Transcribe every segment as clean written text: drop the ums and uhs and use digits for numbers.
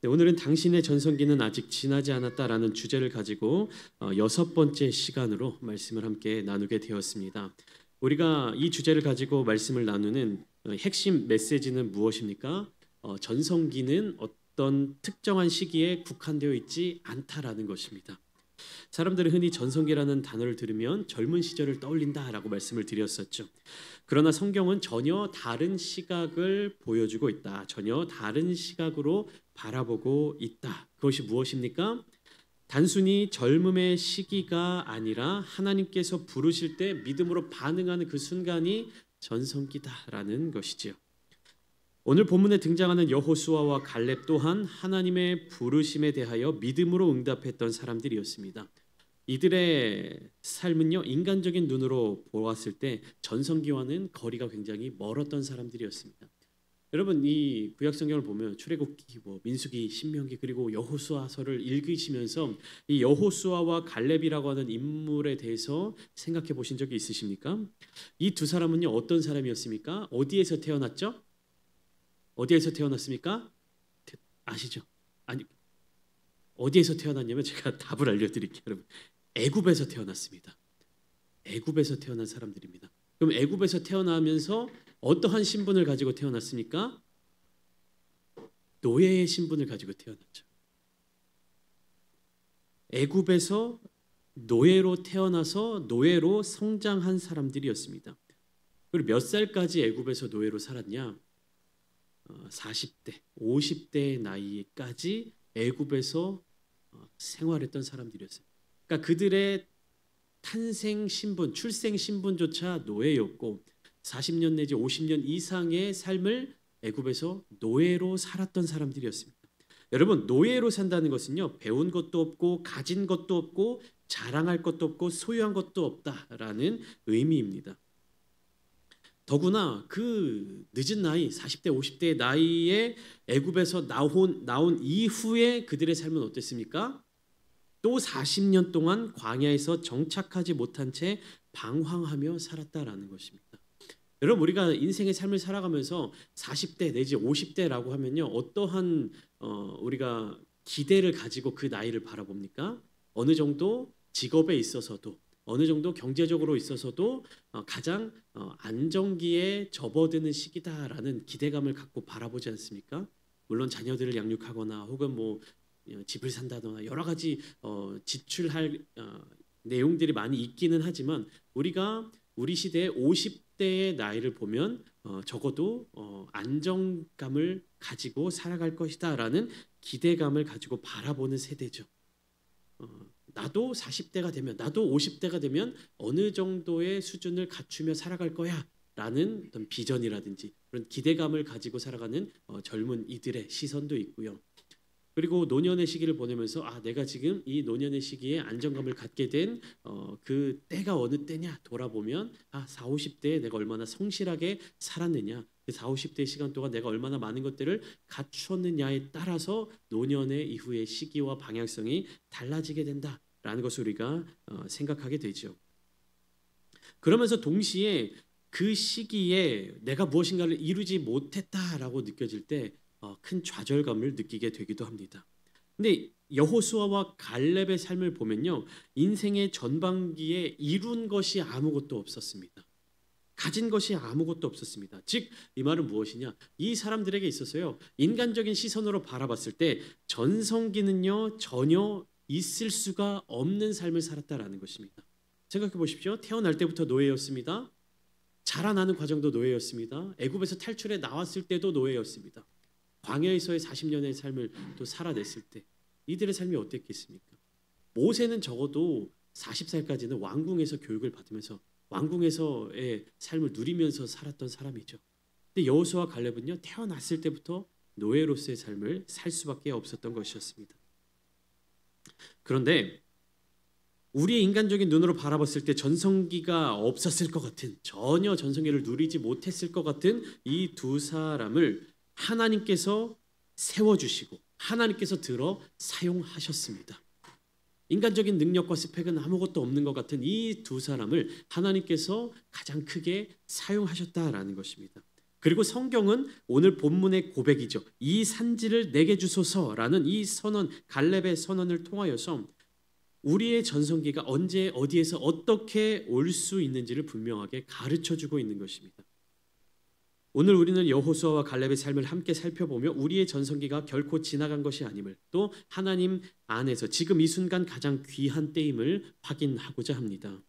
네, 오늘은 당신의 전성기는 아직 지나지 않았다라는 주제를 가지고 여섯 번째 시간으로 말씀을 함께 나누게 되었습니다. 우리가 이 주제를 가지고 말씀을 나누는 핵심 메시지는 무엇입니까? 전성기는 어떤 특정한 시기에 국한되어 있지 않다라는 것입니다. 사람들은 흔히 전성기라는 단어를 들으면 젊은 시절을 떠올린다라고 말씀을 드렸었죠. 그러나 성경은 전혀 다른 시각을 보여주고 있다. 전혀 다른 시각으로 바라보고 있다. 그것이 무엇입니까? 단순히 젊음의 시기가 아니라 하나님께서 부르실 때 믿음으로 반응하는 그 순간이 전성기다라는 것이지요. 오늘 본문에 등장하는 여호수아와 갈렙 또한 하나님의 부르심에 대하여 믿음으로 응답했던 사람들이었습니다. 이들의 삶은요, 인간적인 눈으로 보았을 때 전성기와는 거리가 굉장히 멀었던 사람들이었습니다. 여러분, 이 구약 성경을 보면 출애굽기, 민수기, 신명기 그리고 여호수아서를 읽으시면서 이 여호수아와 갈렙이라고 하는 인물에 대해서 생각해 보신 적이 있으십니까? 이 두 사람은요, 어떤 사람이었습니까? 어디에서 태어났죠? 어디에서 태어났습니까? 아시죠? 아니, 어디에서 태어났냐면 제가 답을 알려드릴게요. 여러분, 애굽에서 태어났습니다. 애굽에서 태어난 사람들입니다. 그럼 애굽에서 태어나면서 어떠한 신분을 가지고 태어났습니까? 노예의 신분을 가지고 태어났죠. 애굽에서 노예로 태어나서 노예로 성장한 사람들이었습니다. 그리고 몇 살까지 애굽에서 노예로 살았냐? 40대, 50대의 나이까지 애굽에서 생활했던 사람들이었어요. 그러니까 그들의 탄생 신분, 출생 신분조차 노예였고 40년 내지 50년 이상의 삶을 애굽에서 노예로 살았던 사람들이었습니다. 여러분, 노예로 산다는 것은요, 배운 것도 없고 가진 것도 없고 자랑할 것도 없고 소유한 것도 없다라는 의미입니다. 더구나 그 늦은 나이 40대 50대의 나이에 애굽에서 나온 이후에 그들의 삶은 어땠습니까? 또 40년 동안 광야에서 정착하지 못한 채 방황하며 살았다라는 것입니다. 여러분, 우리가 인생의 삶을 살아가면서 40대 내지 50대라고 하면요, 어떠한 우리가 기대를 가지고 그 나이를 바라봅니까? 어느 정도 직업에 있어서도 어느 정도 경제적으로 있어서도 가장 안정기에 접어드는 시기다라는 기대감을 갖고 바라보지 않습니까? 물론 자녀들을 양육하거나 혹은 집을 산다거나 여러 가지 지출할 내용들이 많이 있기는 하지만 우리가 우리 시대의 50대의 나이를 보면 적어도 안정감을 가지고 살아갈 것이다라는 기대감을 가지고 바라보는 세대죠. 나도 40대가 되면, 나도 50대가 되면 어느 정도의 수준을 갖추며 살아갈 거야 라는 어떤 비전이라든지 그런 기대감을 가지고 살아가는 젊은 이들의 시선도 있고요. 그리고 노년의 시기를 보내면서 내가 지금 이 노년의 시기에 안정감을 갖게 된 그 때가 어느 때냐 돌아보면 40, 50대에 내가 얼마나 성실하게 살았느냐, 그 40, 50대의 시간 동안 내가 얼마나 많은 것들을 갖추었느냐에 따라서 노년의 이후의 시기와 방향성이 달라지게 된다라는 것을 우리가 생각하게 되죠. 그러면서 동시에 그 시기에 내가 무엇인가를 이루지 못했다라고 느껴질 때 큰 좌절감을 느끼게 되기도 합니다. 근데 여호수아와 갈렙의 삶을 보면요, 인생의 전반기에 이룬 것이 아무것도 없었습니다. 가진 것이 아무것도 없었습니다. 즉, 이 말은 무엇이냐? 이 사람들에게 있어서요, 인간적인 시선으로 바라봤을 때 전성기는요 전혀 있을 수가 없는 삶을 살았다라는 것입니다. 생각해 보십시오. 태어날 때부터 노예였습니다. 자라나는 과정도 노예였습니다. 애굽에서 탈출해 나왔을 때도 노예였습니다. 광야에서의 40년의 삶을 또 살아냈을 때 이들의 삶이 어땠겠습니까? 모세는 적어도 40살까지는 왕궁에서 교육을 받으면서 왕궁에서의 삶을 누리면서 살았던 사람이죠. 근데 여호수아와 갈렙은요, 태어났을 때부터 노예로서의 삶을 살 수밖에 없었던 것이었습니다. 그런데 우리의 인간적인 눈으로 바라봤을 때 전성기가 없었을 것 같은, 전혀 전성기를 누리지 못했을 것 같은 이 두 사람을 하나님께서 세워주시고 하나님께서 들어 사용하셨습니다. 인간적인 능력과 스펙은 아무것도 없는 것 같은 이 두 사람을 하나님께서 가장 크게 사용하셨다라는 것입니다. 그리고 성경은 오늘 본문의 고백이죠. 이 산지를 내게 주소서라는 이 선언, 갈렙의 선언을 통하여서 우리의 전성기가 언제 어디에서 어떻게 올 수 있는지를 분명하게 가르쳐주고 있는 것입니다. 오늘 우리는 여호수아와 갈렙의 삶을 함께 살펴보며 우리의 전성기가 결코 지나간 것이 아님을, 또 하나님 안에서 지금 이 순간 가장 귀한 때임을 확인하고자 합니다.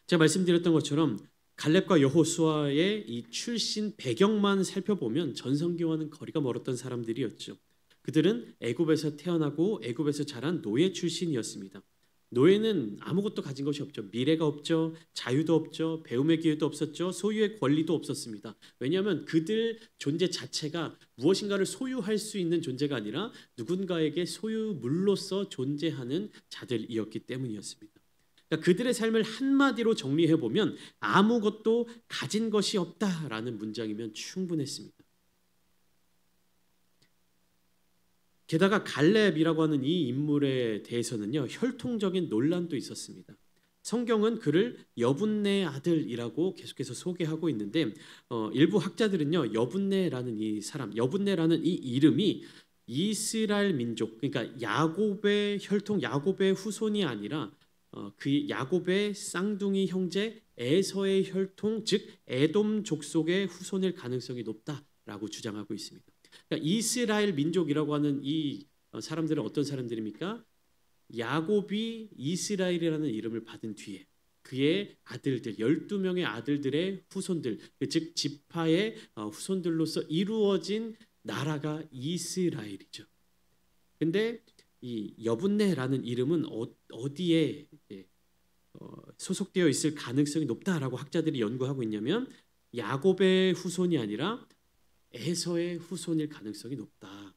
제가 말씀드렸던 것처럼 갈렙과 여호수아의 이 출신 배경만 살펴보면 전성기와는 거리가 멀었던 사람들이었죠. 그들은 애굽에서 태어나고 애굽에서 자란 노예 출신이었습니다. 노예는 아무것도 가진 것이 없죠. 미래가 없죠. 자유도 없죠. 배움의 기회도 없었죠. 소유의 권리도 없었습니다. 왜냐하면 그들 존재 자체가 무엇인가를 소유할 수 있는 존재가 아니라 누군가에게 소유물로서 존재하는 자들이었기 때문이었습니다. 그러니까 그들의 삶을 한마디로 정리해 보면 아무것도 가진 것이 없다라는 문장이면 충분했습니다. 게다가 갈렙이라고 하는 이 인물에 대해서는요, 혈통적인 논란도 있었습니다. 성경은 그를 여분네 아들이라고 계속해서 소개하고 있는데 일부 학자들은요, 여분네라는 이 사람, 여분네라는 이 이름이 이스라엘 민족, 그러니까 야곱의 혈통, 야곱의 후손이 아니라 그 야곱의 쌍둥이 형제 에서의 혈통, 즉 에돔 족속의 후손일 가능성이 높다라고 주장하고 있습니다. 그러니까 이스라엘 민족이라고 하는 이 사람들은 어떤 사람들입니까? 야곱이 이스라엘이라는 이름을 받은 뒤에 그의 아들들, 12명의 아들들의 후손들, 즉 지파의 후손들로서 이루어진 나라가 이스라엘이죠. 근데 이 여분네라는 이름은 어디에 소속되어 있을 가능성이 높다라고 학자들이 연구하고 있냐면 야곱의 후손이 아니라 에서의 후손일 가능성이 높다.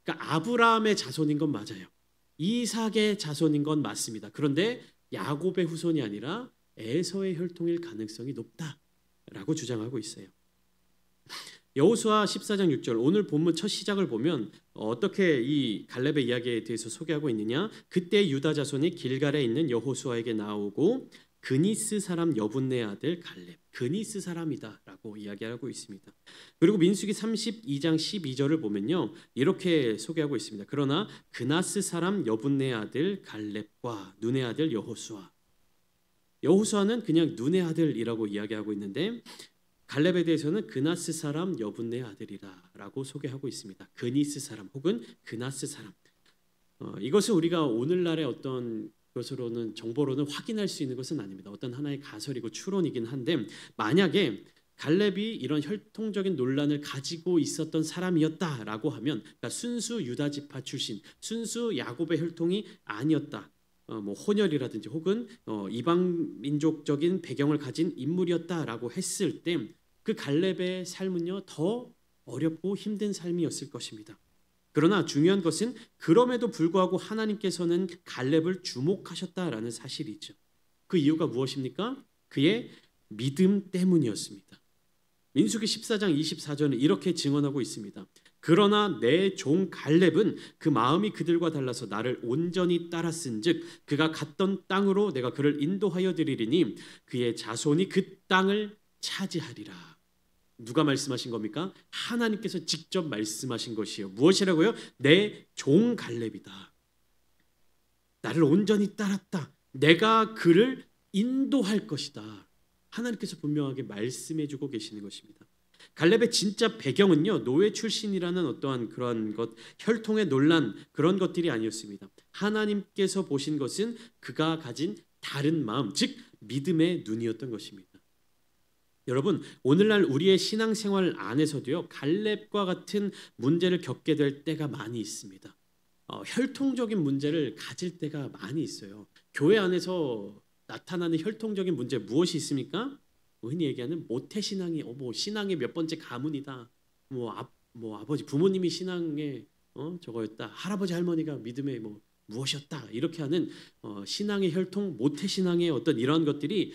그러니까 아브라함의 자손인 건 맞아요. 이삭의 자손인 건 맞습니다. 그런데 야곱의 후손이 아니라 에서의 혈통일 가능성이 높다라고 주장하고 있어요. 여호수아 14장 6절, 오늘 본문 첫 시작을 보면 어떻게 이 갈렙의 이야기에 대해서 소개하고 있느냐? 그때 유다 자손이 길갈에 있는 여호수아에게 나오고 그니스 사람 여분네 아들 갈렙, 그니스 사람이다라고 이야기하고 있습니다. 그리고 민수기 32장 12절을 보면요, 이렇게 소개하고 있습니다. 그러나 그나스 사람 여분네 아들 갈렙과 눈의 아들 여호수아, 여호수아는 그냥 눈의 아들이라고 이야기하고 있는데 갈렙에 대해서는 그나스 사람 여분네 아들이라고 소개하고 있습니다. 그니스 사람 혹은 그나스 사람. 이것은 우리가 오늘날의 어떤 것으로는 정보로는 확인할 수 있는 것은 아닙니다. 어떤 하나의 가설이고 추론이긴 한데 만약에 갈렙이 이런 혈통적인 논란을 가지고 있었던 사람이었다라고 하면, 그러니까 순수 유다 지파 출신, 순수 야곱의 혈통이 아니었다. 뭐 혼혈이라든지 혹은 이방 민족적인 배경을 가진 인물이었다라고 했을 때 그 갈렙의 삶은요 더 어렵고 힘든 삶이었을 것입니다. 그러나 중요한 것은 그럼에도 불구하고 하나님께서는 갈렙을 주목하셨다라는 사실이죠. 그 이유가 무엇입니까? 그의 믿음 때문이었습니다. 민수기 14장 24절은 이렇게 증언하고 있습니다. 그러나 내 종 갈렙은 그 마음이 그들과 달라서 나를 온전히 따랐은즉 그가 갔던 땅으로 내가 그를 인도하여 드리리니 그의 자손이 그 땅을 차지하리라. 누가 말씀하신 겁니까? 하나님께서 직접 말씀하신 것이에요. 무엇이라고요? 내 종 갈렙이다. 나를 온전히 따랐다. 내가 그를 인도할 것이다. 하나님께서 분명하게 말씀해주고 계시는 것입니다. 갈렙의 진짜 배경은요, 노예 출신이라는 어떠한 그런 것, 혈통의 논란, 그런 것들이 아니었습니다. 하나님께서 보신 것은 그가 가진 다른 마음, 즉 믿음의 눈이었던 것입니다. 여러분, 오늘날 우리의 신앙생활 안에서도요, 갈렙과 같은 문제를 겪게 될 때가 많이 있습니다. 혈통적인 문제를 가질 때가 많이 있어요. 교회 안에서 나타나는 혈통적인 문제 무엇이 있습니까? 흔히 얘기하는 모태신앙이 신앙의 몇 번째 가문이다. 아버지 부모님이 신앙의 저거였다. 할아버지 할머니가 믿음의 무엇이었다. 이렇게 하는 신앙의 혈통, 모태신앙의 어떤 이러한 것들이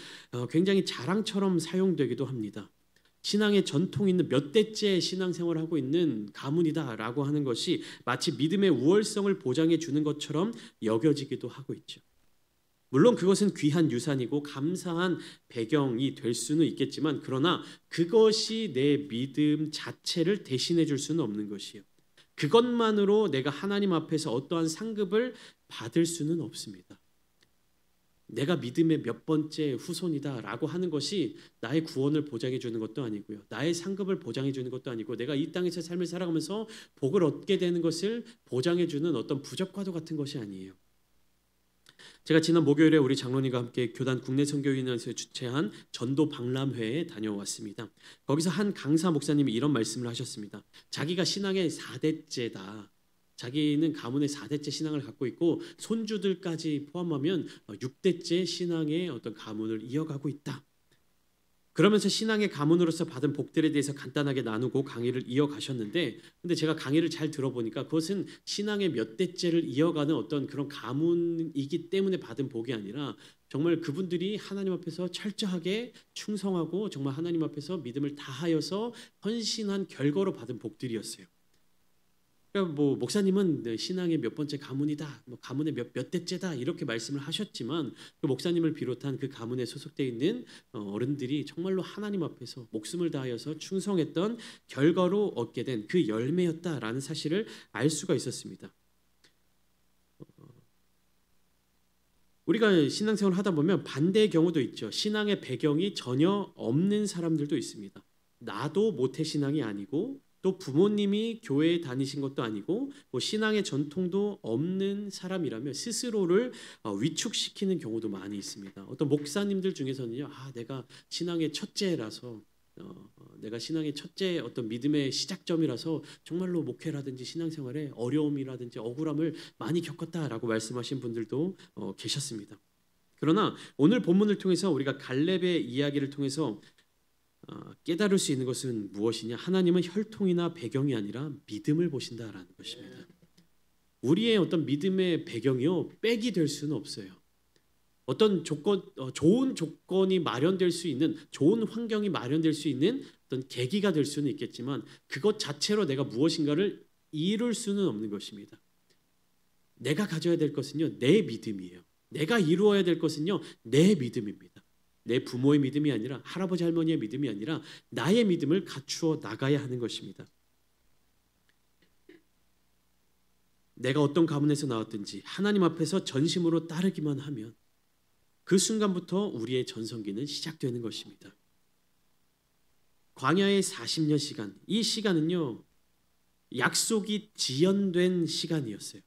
굉장히 자랑처럼 사용되기도 합니다. 신앙의 전통 있는 몇 대째 신앙생활을 하고 있는 가문이다라고 하는 것이 마치 믿음의 우월성을 보장해 주는 것처럼 여겨지기도 하고 있죠. 물론 그것은 귀한 유산이고 감사한 배경이 될 수는 있겠지만 그러나 그것이 내 믿음 자체를 대신해 줄 수는 없는 것이요. 그것만으로 내가 하나님 앞에서 어떠한 상급을 받을 수는 없습니다. 내가 믿음의 몇 번째 후손이다라고 하는 것이 나의 구원을 보장해 주는 것도 아니고요. 나의 상급을 보장해 주는 것도 아니고 내가 이 땅에서 삶을 살아가면서 복을 얻게 되는 것을 보장해 주는 어떤 부적과도 같은 것이 아니에요. 제가 지난 목요일에 우리 장로님과 함께 교단 국내 선교위원회에서 주최한 전도 박람회에 다녀왔습니다. 거기서 한 강사 목사님이 이런 말씀을 하셨습니다. 자기가 신앙의 4대째다. 자기는 가문의 4대째 신앙을 갖고 있고 손주들까지 포함하면 6대째 신앙의 어떤 가문을 이어가고 있다. 그러면서 신앙의 가문으로서 받은 복들에 대해서 간단하게 나누고 강의를 이어가셨는데 근데 제가 강의를 잘 들어보니까 그것은 신앙의 몇 대째를 이어가는 어떤 그런 가문이기 때문에 받은 복이 아니라 정말 그분들이 하나님 앞에서 철저하게 충성하고 정말 하나님 앞에서 믿음을 다하여서 헌신한 결과로 받은 복들이었어요. 그러니까 뭐 목사님은 신앙의 몇 번째 가문이다, 뭐 가문의 몇 대째다 이렇게 말씀을 하셨지만 그 목사님을 비롯한 그 가문에 소속되어 있는 어른들이 정말로 하나님 앞에서 목숨을 다하여서 충성했던 결과로 얻게 된 그 열매였다라는 사실을 알 수가 있었습니다. 우리가 신앙생활을 하다 보면 반대의 경우도 있죠. 신앙의 배경이 전혀 없는 사람들도 있습니다. 나도 모태신앙이 아니고 또 부모님이 교회에 다니신 것도 아니고 뭐 신앙의 전통도 없는 사람이라면 스스로를 위축시키는 경우도 많이 있습니다. 어떤 목사님들 중에서는요, 내가 신앙의 첫째라서 내가 신앙의 첫째 어떤 믿음의 시작점이라서 정말로 목회라든지 신앙생활에 어려움이라든지 억울함을 많이 겪었다라고 말씀하신 분들도 계셨습니다. 그러나 오늘 본문을 통해서 우리가 갈렙의 이야기를 통해서 깨달을 수 있는 것은 무엇이냐? 하나님은 혈통이나 배경이 아니라 믿음을 보신다라는 것입니다. 우리의 어떤 믿음의 배경이요 빽이 될 수는 없어요. 어떤 좋은 조건이 마련될 수 있는 좋은 환경이 마련될 수 있는 어떤 계기가 될 수는 있겠지만 그것 자체로 내가 무엇인가를 이룰 수는 없는 것입니다. 내가 가져야 될 것은요 내 믿음이에요. 내가 이루어야 될 것은요 내 믿음입니다. 내 부모의 믿음이 아니라 할아버지 할머니의 믿음이 아니라 나의 믿음을 갖추어 나가야 하는 것입니다. 내가 어떤 가문에서 나왔든지 하나님 앞에서 전심으로 따르기만 하면 그 순간부터 우리의 전성기는 시작되는 것입니다. 광야의 40년 시간, 이 시간은요 약속이 지연된 시간이었어요.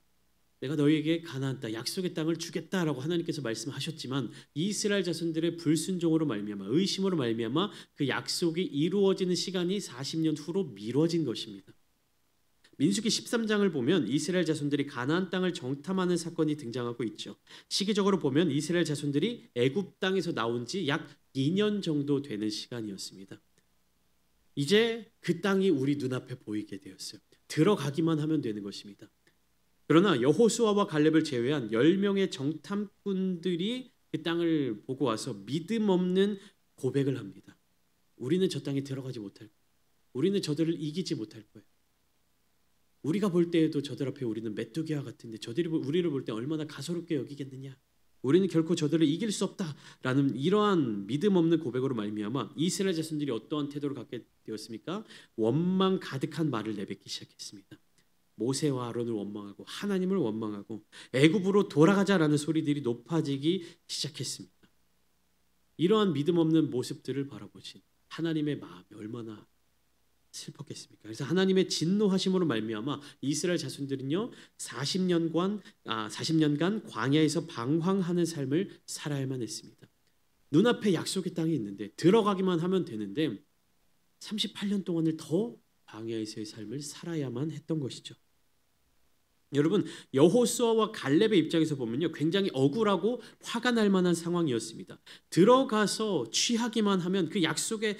내가 너희에게 가나안 땅 약속의 땅을 주겠다라고 하나님께서 말씀하셨지만 이스라엘 자손들의 불순종으로 말미암아 의심으로 말미암아 그 약속이 이루어지는 시간이 40년 후로 미뤄진 것입니다. 민수기 13장을 보면 이스라엘 자손들이 가나안 땅을 정탐하는 사건이 등장하고 있죠. 시기적으로 보면 이스라엘 자손들이 애굽 땅에서 나온 지 약 2년 정도 되는 시간이었습니다. 이제 그 땅이 우리 눈앞에 보이게 되었어요. 들어가기만 하면 되는 것입니다. 그러나 여호수아와 갈렙을 제외한 10명의 정탐꾼들이 그 땅을 보고 와서 믿음 없는 고백을 합니다. 우리는 저 땅에 들어가지 못할 거예요. 우리는 저들을 이기지 못할 거예요. 우리가 볼 때에도 저들 앞에 우리는 메뚜기와 같은데 저들이 우리를 볼 때 얼마나 가소롭게 여기겠느냐. 우리는 결코 저들을 이길 수 없다라는 이러한 믿음 없는 고백으로 말미암아 이스라엘 자손들이 어떠한 태도를 갖게 되었습니까? 원망 가득한 말을 내뱉기 시작했습니다. 모세와 아론을 원망하고 하나님을 원망하고 애굽으로 돌아가자라는 소리들이 높아지기 시작했습니다. 이러한 믿음 없는 모습들을 바라보신 하나님의 마음이 얼마나 슬펐겠습니까? 그래서 하나님의 진노하심으로 말미암아 이스라엘 자손들은요 40년간 광야에서 방황하는 삶을 살아야만 했습니다. 눈앞에 약속의 땅이 있는데 들어가기만 하면 되는데 38년 동안을 더 광야에서의 삶을 살아야만 했던 것이죠. 여러분 여호수아와 갈렙의 입장에서 보면요 굉장히 억울하고 화가 날 만한 상황이었습니다. 들어가서 취하기만 하면 그 약속에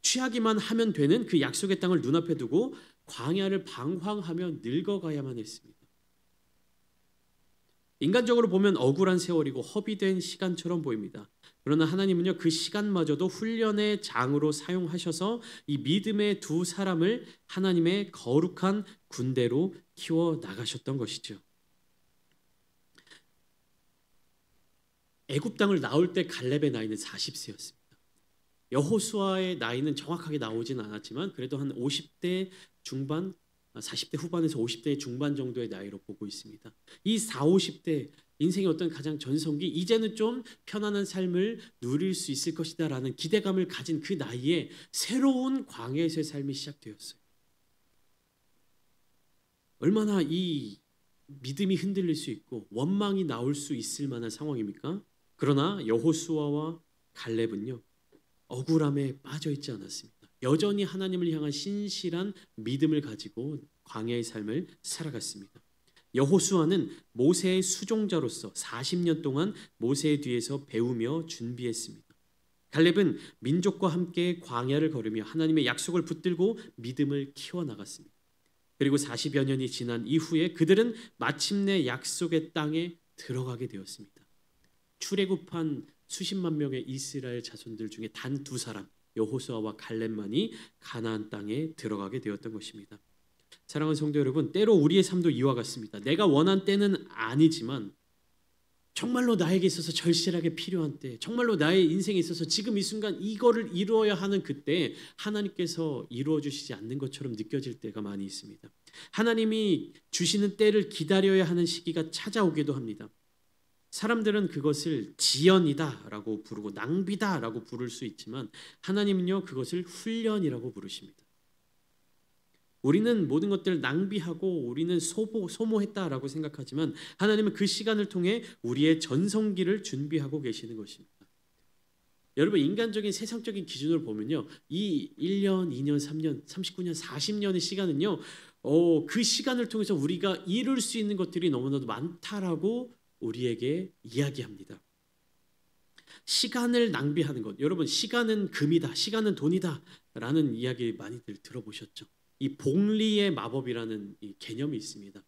취하기만 하면 되는 그 약속의 땅을 눈앞에 두고 광야를 방황하며 늙어가야만 했습니다. 인간적으로 보면 억울한 세월이고 허비된 시간처럼 보입니다. 그러나 하나님은요 그 시간마저도 훈련의 장으로 사용하셔서 이 믿음의 두 사람을 하나님의 거룩한 군대로 키워 나가셨던 것이죠. 애굽 땅을 나올 때 갈렙의 나이는 40세였습니다. 여호수아의 나이는 정확하게 나오진 않았지만 그래도 한 50대 중반, 40대 후반에서 50대 중반 정도의 나이로 보고 있습니다. 이 4, 50대 인생의 어떤 가장 전성기, 이제는 좀 편안한 삶을 누릴 수 있을 것이다라는 기대감을 가진 그 나이에 새로운 광야에서의 삶이 시작되었어요. 얼마나 이 믿음이 흔들릴 수 있고 원망이 나올 수 있을 만한 상황입니까? 그러나 여호수아와 갈렙은요, 억울함에 빠져 있지 않았습니다. 여전히 하나님을 향한 신실한 믿음을 가지고 광야의 삶을 살아갔습니다. 여호수아는 모세의 수종자로서 40년 동안 모세의 뒤에서 배우며 준비했습니다. 갈렙은 민족과 함께 광야를 걸으며 하나님의 약속을 붙들고 믿음을 키워나갔습니다. 그리고 40여 년이 지난 이후에 그들은 마침내 약속의 땅에 들어가게 되었습니다. 출애굽한 수십만 명의 이스라엘 자손들 중에 단 두 사람, 여호수아와 갈렙만이 가나안 땅에 들어가게 되었던 것입니다. 사랑하는 성도 여러분, 때로 우리의 삶도 이와 같습니다. 내가 원한 때는 아니지만 정말로 나에게 있어서 절실하게 필요한 때, 정말로 나의 인생에 있어서 지금 이 순간 이거를 이루어야 하는 그때 하나님께서 이루어 주시지 않는 것처럼 느껴질 때가 많이 있습니다. 하나님이 주시는 때를 기다려야 하는 시기가 찾아오기도 합니다. 사람들은 그것을 지연이다라고 부르고 낭비다라고 부를 수 있지만 하나님은요, 그것을 훈련이라고 부르십니다. 우리는 모든 것들을 낭비하고 우리는 소모했다라고 생각하지만 하나님은 그 시간을 통해 우리의 전성기를 준비하고 계시는 것입니다. 여러분, 인간적인 세상적인 기준으로 보면요, 이 1년, 2년, 3년, 39년, 40년의 시간은요, 그 시간을 통해서 우리가 이룰 수 있는 것들이 너무나도 많다라고 우리에게 이야기합니다. 시간을 낭비하는 것, 여러분, 시간은 금이다, 시간은 돈이다 라는 이야기 많이들 들어보셨죠? 이 복리의 마법이라는 이 개념이 있습니다.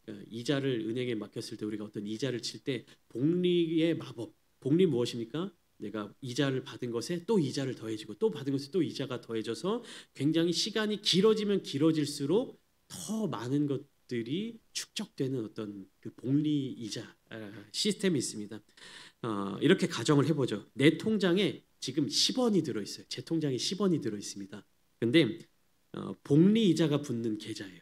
그러니까 이자를 은행에 맡겼을 때 우리가 어떤 이자를 칠 때 복리의 마법, 복리 무엇입니까? 내가 이자를 받은 것에 또 이자를 더해지고 또 받은 것에 또 이자가 더해져서 굉장히 시간이 길어지면 길어질수록 더 많은 것들이 축적되는 어떤 그 복리 이자 시스템이 있습니다. 이렇게 가정을 해보죠. 내 통장에 지금 10원이 들어있어요. 제 통장에 10원이 들어있습니다. 근데 복리 이자가 붙는 계좌예요.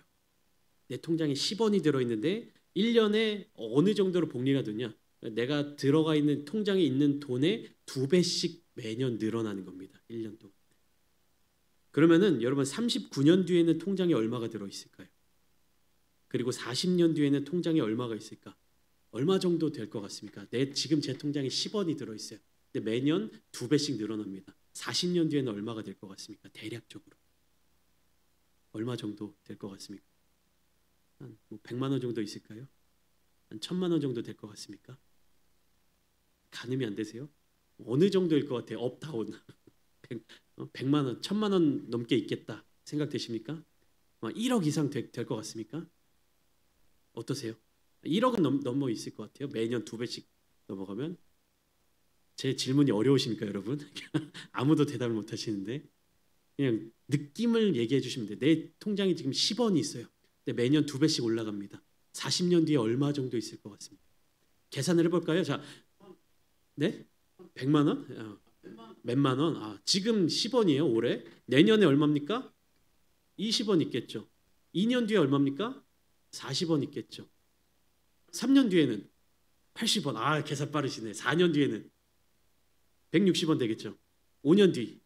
내 통장에 10원이 들어있는데 1년에 어느 정도로 복리가 되냐? 내가 들어가 있는 통장에 있는 돈의 2배씩 매년 늘어나는 겁니다. 1년 동안. 그러면은 여러분 39년 뒤에는 통장에 얼마가 들어있을까요? 그리고 40년 뒤에는 통장에 얼마가 있을까? 얼마 정도 될 것 같습니까? 지금 제 통장에 10원이 들어있어요. 근데 매년 2배씩 늘어납니다. 40년 뒤에는 얼마가 될 것 같습니까? 대략적으로. 얼마 정도 될 것 같습니까? 한 100만 원 정도 있을까요? 한 1000만 원 정도 될 것 같습니까? 가늠이 안 되세요? 어느 정도일 것 같아요? 업다운 100만 원, 1000만 원 넘게 있겠다 생각되십니까? 1억 이상 될 것 같습니까? 어떠세요? 1억은 넘어 있을 것 같아요. 매년 2배씩 넘어가면. 제 질문이 어려우십니까, 여러분? 아무도 대답을 못 하시는데 그냥 느낌을 얘기해 주시면 돼요. 내 통장에 지금 10원이 있어요. 근데 매년 2배씩 올라갑니다. 40년 뒤에 얼마 정도 있을 것 같습니다. 계산을 해볼까요? 자, 네? 100만 원? 몇만 원? 지금 10원이에요, 올해. 내년에 얼마입니까? 20원 있겠죠. 2년 뒤에 얼마입니까? 40원 있겠죠. 3년 뒤에는 80원. 계산 빠르시네. 4년 뒤에는 160원 되겠죠. 5년 뒤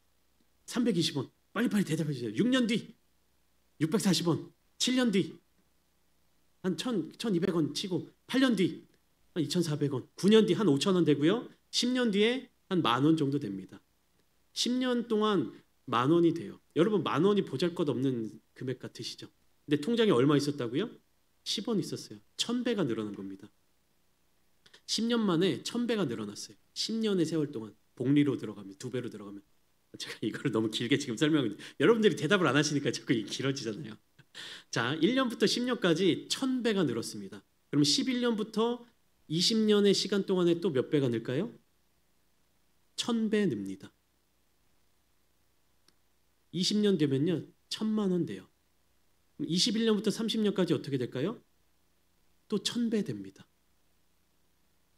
320원. 빨리빨리 대답해 주세요. 6년 뒤 640원. 7년 뒤 한 1,200원 치고 8년 뒤 한 2,400원. 9년 뒤 한 5,000원 되고요. 10년 뒤에 한 10,000원 정도 됩니다. 10년 동안 10,000원이 돼요. 여러분, 10,000원이 보잘것없는 금액 같으시죠? 근데 통장에 얼마 있었다고요? 10원 있었어요. 1000배가 늘어난 겁니다. 10년 만에 1000배가 늘어났어요. 10년의 세월 동안 복리로 들어가면 2배로 들어가면. 제가 이걸 너무 길게 지금 설명을 여러분들이 대답을 안 하시니까 자꾸 길어지잖아요. 자, 1년부터 10년까지 1000배가 늘었습니다. 그럼 11년부터 20년의 시간 동안에 또 몇 배가 늘까요? 1000배 늡니다. 20년 되면요 1000만 원 돼요. 21년부터 30년까지 어떻게 될까요? 또 1000배 됩니다.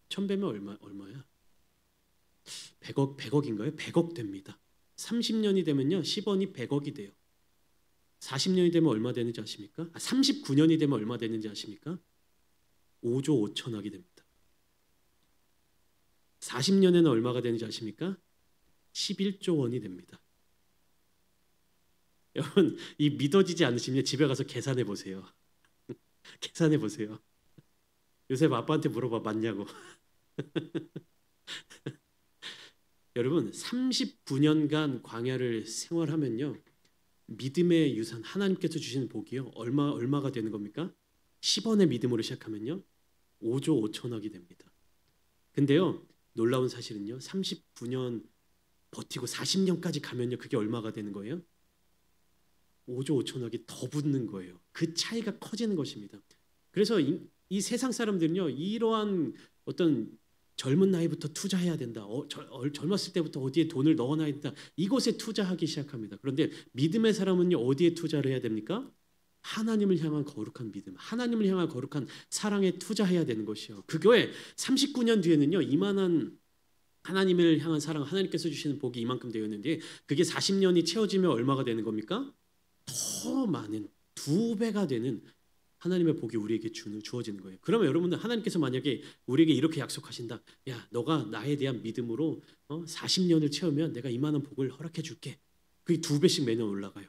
1000배면 얼마야? 100억인가요? 100억 됩니다. 30년이 되면요 10원이 100억이 돼요. 40년이 되면 얼마 되는지 아십니까? 39년이 되면 얼마 되는지 아십니까? 5조 5천억이 됩니다. 40년에는 얼마가 되는지 아십니까? 11조 원이 됩니다. 여러분 이 믿어지지 않으시면 집에 가서 계산해 보세요. 계산해 보세요. 요새 아빠한테 물어봐 맞냐고. 여러분 39년간 광야를 생활하면요 믿음의 유산 하나님께서 주시는 복이요 얼마가 되는 겁니까? 10원의 믿음으로 시작하면요 5조 5천억이 됩니다. 근데요 놀라운 사실은요 39년 버티고 40년까지 가면요 그게 얼마가 되는 거예요? 5조 5천억이 더 붙는 거예요. 그 차이가 커지는 것입니다. 그래서 이 세상 사람들은요 이러한 어떤 젊은 나이부터 투자해야 된다. 젊었을 때부터 어디에 돈을 넣어놔야 된다. 이것에 투자하기 시작합니다. 그런데 믿음의 사람은요 어디에 투자를 해야 됩니까? 하나님을 향한 거룩한 믿음, 하나님을 향한 거룩한 사랑에 투자해야 되는 것이요. 그거에 39년 뒤에는요 이만한 하나님을 향한 사랑, 하나님께서 주시는 복이 이만큼 되었는데 그게 40년이 채워지면 얼마가 되는 겁니까? 더 많은 2배가 되는 하나님의 복이 우리에게 주어지는 거예요. 그러면 여러분들 하나님께서 만약에 우리에게 이렇게 약속하신다. 야, 너가 나에 대한 믿음으로 40년을 채우면 내가 이만한 복을 허락해 줄게. 그게 2배씩 매년 올라가요.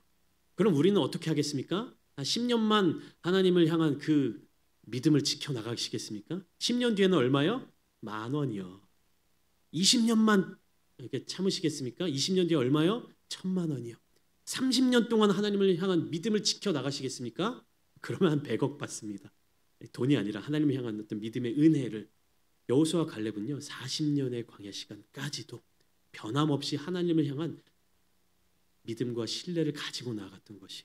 그럼 우리는 어떻게 하겠습니까? 10년만 하나님을 향한 그 믿음을 지켜나가시겠습니까? 10년 뒤에는 얼마요? 10,000원이요. 20년만 이렇게 참으시겠습니까? 20년 뒤에 얼마요? 1,000,000원이요. 30년 동안 하나님을 향한 믿음을 지켜나가시겠습니까? 그러면 한 100억 받습니다. 돈이 아니라 하나님을 향한 어떤 믿음의 은혜를. 여호수아와 갈렙은요 40년의 광야 시간까지도 변함없이 하나님을 향한 믿음과 신뢰를 가지고 나아갔던 것이.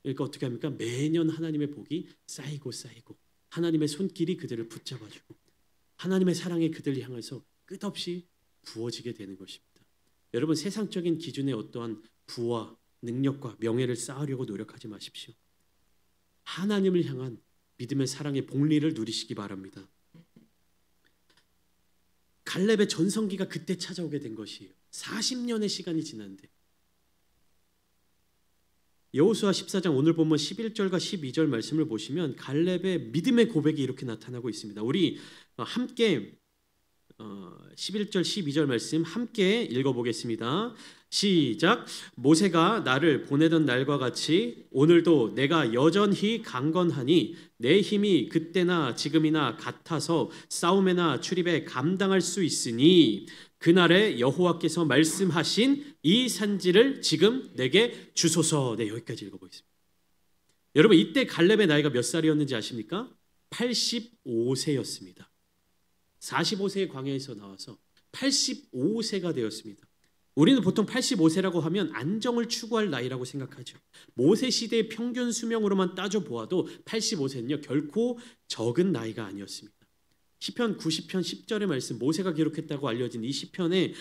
그러니까 어떻게 합니까? 매년 하나님의 복이 쌓이고 하나님의 손길이 그들을 붙잡아주고 하나님의 사랑이 그들을 향해서 끝없이 부어지게 되는 것입니다. 여러분 세상적인 기준의 어떠한 부와 능력과 명예를 쌓으려고 노력하지 마십시오. 하나님을 향한 믿음의 사랑의 복리를 누리시기 바랍니다. 갈렙의 전성기가 그때 찾아오게 된 것이에요. 40년의 시간이 지났는데. 여호수아 14장 오늘 본문 11절과 12절 말씀을 보시면 갈렙의 믿음의 고백이 이렇게 나타나고 있습니다. 우리 함께 11절 12절 말씀 함께 읽어보겠습니다. 시작. 모세가 나를 보내던 날과 같이 오늘도 내가 여전히 강건하니 내 힘이 그때나 지금이나 같아서 싸움에나 출입에 감당할 수 있으니 그날에 여호와께서 말씀하신 이 산지를 지금 내게 주소서. 네, 여기까지 읽어보겠습니다. 여러분 이때 갈렙의 나이가 몇 살이었는지 아십니까? 85세였습니다. 45세의 광야에서 나와서 85세가 되었습니다. 우리는 보통 85세라고 하면 안정을 추구할 나이라고 생각하죠. 모세 시대의 평균 수명으로만 따져보아도 85세는요 결코 적은 나이가 아니었습니다. 시편 90편 10절의 말씀, 모세가 기록했다고 알려진 이 시편에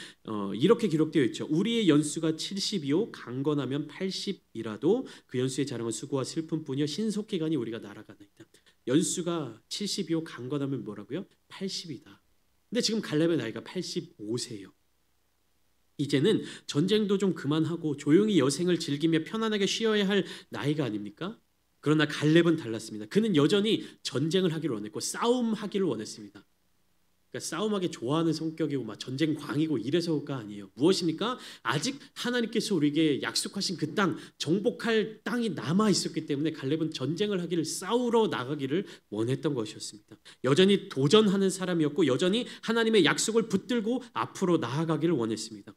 이렇게 기록되어 있죠. 우리의 연수가 70이요 강건하면 80이라도 그 연수의 자랑은 수고와 슬픔뿐이요 신속히 가니 우리가 날아가나이다. 연수가 70이요 강건하면 뭐라고요? 80이다. 근데 지금 갈렙의 나이가 85세예요. 이제는 전쟁도 좀 그만하고 조용히 여생을 즐기며 편안하게 쉬어야 할 나이가 아닙니까? 그러나 갈렙은 달랐습니다. 그는 여전히 전쟁을 하기를 원했고 싸움하기를 원했습니다. 그러니까 싸움하기 좋아하는 성격이고 막 전쟁 광이고 이래서가 아니에요. 무엇입니까? 아직 하나님께서 우리에게 약속하신 그 땅, 정복할 땅이 남아 있었기 때문에 갈렙은 전쟁을 하기를 싸우러 나가기를 원했던 것이었습니다. 여전히 도전하는 사람이었고 여전히 하나님의 약속을 붙들고 앞으로 나아가기를 원했습니다.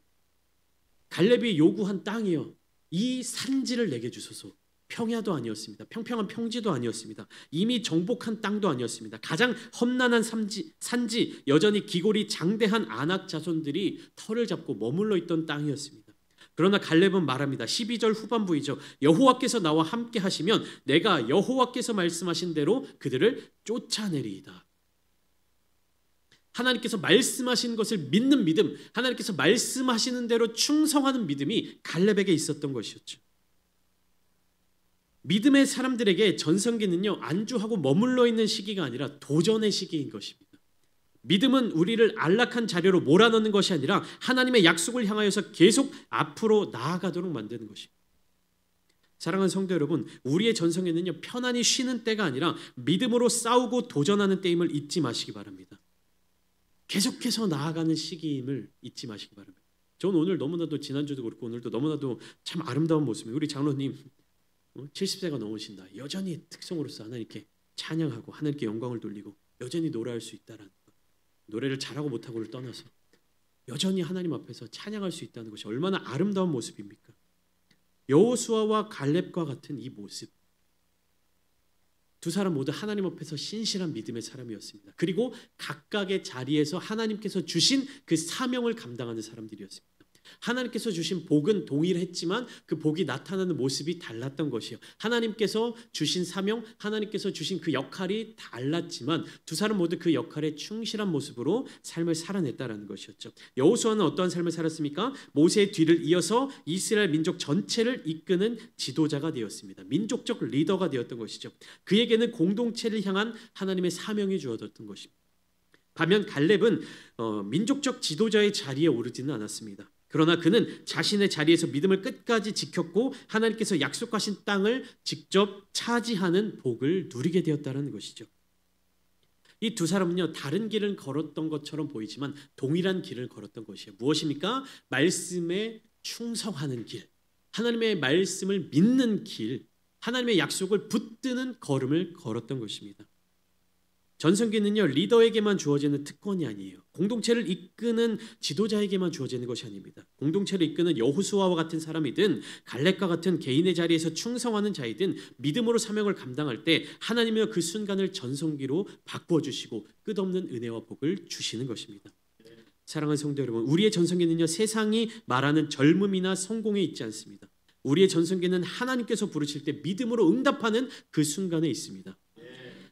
갈렙이 요구한 땅이요. 이 산지를 내게 주소서. 평야도 아니었습니다. 평평한 평지도 아니었습니다. 이미 정복한 땅도 아니었습니다. 가장 험난한 산지, 여전히 기골이 장대한 아낙 자손들이 털을 잡고 머물러 있던 땅이었습니다. 그러나 갈렙은 말합니다. 12절 후반부이죠. 여호와께서 나와 함께 하시면 내가 여호와께서 말씀하신 대로 그들을 쫓아내리이다. 하나님께서 말씀하신 것을 믿는 믿음, 하나님께서 말씀하시는 대로 충성하는 믿음이 갈렙에게 있었던 것이었죠. 믿음의 사람들에게 전성기는요 안주하고 머물러 있는 시기가 아니라 도전의 시기인 것입니다. 믿음은 우리를 안락한 자리로 몰아넣는 것이 아니라 하나님의 약속을 향하여서 계속 앞으로 나아가도록 만드는 것입니다. 사랑하는 성도 여러분, 우리의 전성에는요, 편안히 쉬는 때가 아니라 믿음으로 싸우고 도전하는 때임을 잊지 마시기 바랍니다. 계속해서 나아가는 시기임을 잊지 마시기 바랍니다. 저는 오늘 너무나도 지난주도 그렇고 오늘도 너무나도 참 아름다운 모습이에요. 우리 장로님 70세가 넘으신다. 여전히 특성으로서 하나님께 찬양하고 하나님께 영광을 돌리고 여전히 노래할 수 있다라는 것. 노래를 잘하고 못하고를 떠나서 여전히 하나님 앞에서 찬양할 수 있다는 것이 얼마나 아름다운 모습입니까? 여호수아와 갈렙과 같은 이 모습, 두 사람 모두 하나님 앞에서 신실한 믿음의 사람이었습니다. 그리고 각각의 자리에서 하나님께서 주신 그 사명을 감당하는 사람들이었습니다. 하나님께서 주신 복은 동일했지만 그 복이 나타나는 모습이 달랐던 것이요. 하나님께서 주신 사명, 하나님께서 주신 그 역할이 달랐지만 두 사람 모두 그 역할에 충실한 모습으로 삶을 살아냈다라는 것이었죠. 여호수아는 어떠한 삶을 살았습니까? 모세의 뒤를 이어서 이스라엘 민족 전체를 이끄는 지도자가 되었습니다. 민족적 리더가 되었던 것이죠. 그에게는 공동체를 향한 하나님의 사명이 주어졌던 것입니다. 반면 갈렙은 민족적 지도자의 자리에 오르지는 않았습니다. 그러나 그는 자신의 자리에서 믿음을 끝까지 지켰고 하나님께서 약속하신 땅을 직접 차지하는 복을 누리게 되었다는 것이죠. 이 두 사람은요, 다른 길을 걸었던 것처럼 보이지만 동일한 길을 걸었던 것이에요. 무엇입니까? 말씀에 충성하는 길, 하나님의 말씀을 믿는 길, 하나님의 약속을 붙드는 걸음을 걸었던 것입니다. 전성기는요, 리더에게만 주어지는 특권이 아니에요. 공동체를 이끄는 지도자에게만 주어지는 것이 아닙니다. 공동체를 이끄는 여호수아와 같은 사람이든 갈렙과 같은 개인의 자리에서 충성하는 자이든 믿음으로 사명을 감당할 때 하나님은 그 순간을 전성기로 바꾸어 주시고 끝없는 은혜와 복을 주시는 것입니다. 사랑하는 성도 여러분, 우리의 전성기는요, 세상이 말하는 젊음이나 성공에 있지 않습니다. 우리의 전성기는 하나님께서 부르실 때 믿음으로 응답하는 그 순간에 있습니다.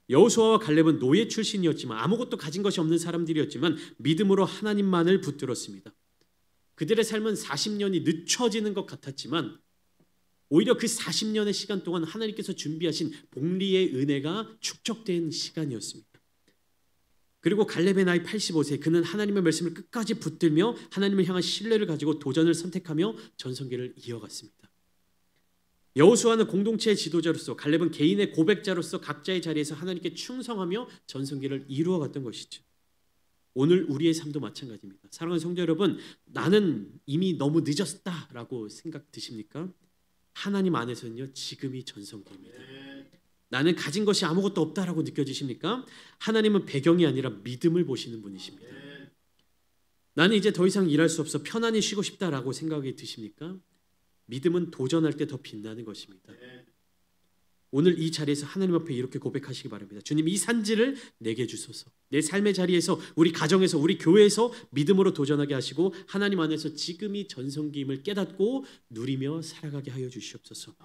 여호수아와 갈렙은 노예 출신이었지만 아무것도 가진 것이 없는 사람들이었지만 믿음으로 하나님만을 붙들었습니다. 그들의 삶은 40년이 늦춰지는 것 같았지만 오히려 그 40년의 시간 동안 하나님께서 준비하신 복리의 은혜가 축적된 시간이었습니다. 그리고 갈렙의 나이 85세, 그는 하나님의 말씀을 끝까지 붙들며 하나님을 향한 신뢰를 가지고 도전을 선택하며 전성기를 이어갔습니다. 여호수아는 공동체의 지도자로서, 갈렙은 개인의 고백자로서 각자의 자리에서 하나님께 충성하며 전성기를 이루어갔던 것이죠. 오늘 우리의 삶도 마찬가지입니다. 사랑하는 성도 여러분, 나는 이미 너무 늦었다라고 생각 드십니까? 하나님 안에서는요, 지금이 전성기입니다. 나는 가진 것이 아무것도 없다라고 느껴지십니까? 하나님은 배경이 아니라 믿음을 보시는 분이십니다. 나는 이제 더 이상 일할 수 없어 편안히 쉬고 싶다라고 생각이 드십니까? 믿음은 도전할 때 더 빛나는 것입니다. 오늘 이 자리에서 하나님 앞에 이렇게 고백하시기 바랍니다. 주님, 이 산지를 내게 주소서. 내 삶의 자리에서, 우리 가정에서, 우리 교회에서 믿음으로 도전하게 하시고 하나님 안에서 지금이 전성기임을 깨닫고 누리며 살아가게 하여 주시옵소서.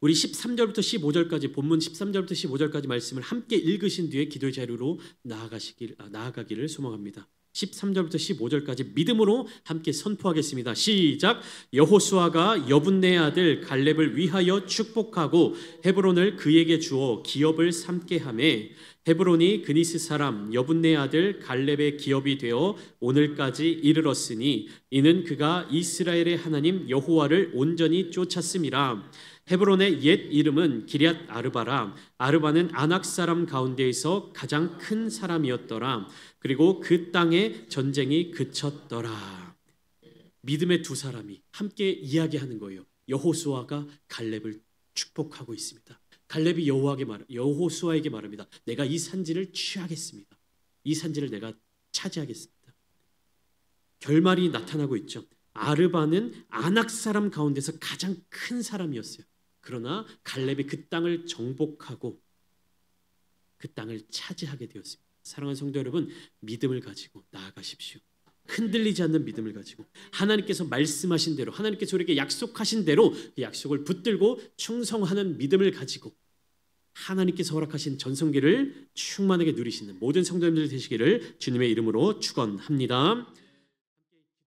우리 13절부터 15절까지, 본문 13절부터 15절까지 말씀을 함께 읽으신 뒤에 기도의 자리로 나아가기를 소망합니다. 13절부터 15절까지 믿음으로 함께 선포하겠습니다. 시작. 여호수아가 여분네의 아들 갈렙을 위하여 축복하고 헤브론을 그에게 주어 기업을 삼게 하매 헤브론이 그니스 사람 여분네의 아들 갈렙의 기업이 되어 오늘까지 이르렀으니 이는 그가 이스라엘의 하나님 여호와를 온전히 쫓았음이라. 헤브론의 옛 이름은 기럇 아르바라. 아르바는 아낙 사람 가운데에서 가장 큰 사람이었더라. 그리고 그 땅에 전쟁이 그쳤더라. 믿음의 두 사람이 함께 이야기하는 거예요. 여호수아가 갈렙을 축복하고 있습니다. 갈렙이 여호수아에게 말합니다. 내가 이 산지를 취하겠습니다. 이 산지를 내가 차지하겠습니다. 결말이 나타나고 있죠. 아르바는 아낙 사람 가운데서 가장 큰 사람이었어요. 그러나 갈렙이 그 땅을 정복하고 그 땅을 차지하게 되었습니다. 사랑하는 성도 여러분, 믿음을 가지고 나아가십시오. 흔들리지 않는 믿음을 가지고 하나님께서 말씀하신 대로, 하나님께서 우리에게 약속하신 대로 그 약속을 붙들고 충성하는 믿음을 가지고 하나님께서 허락하신 전성기를 충만하게 누리시는 모든 성도님들 되시기를 주님의 이름으로 축원합니다.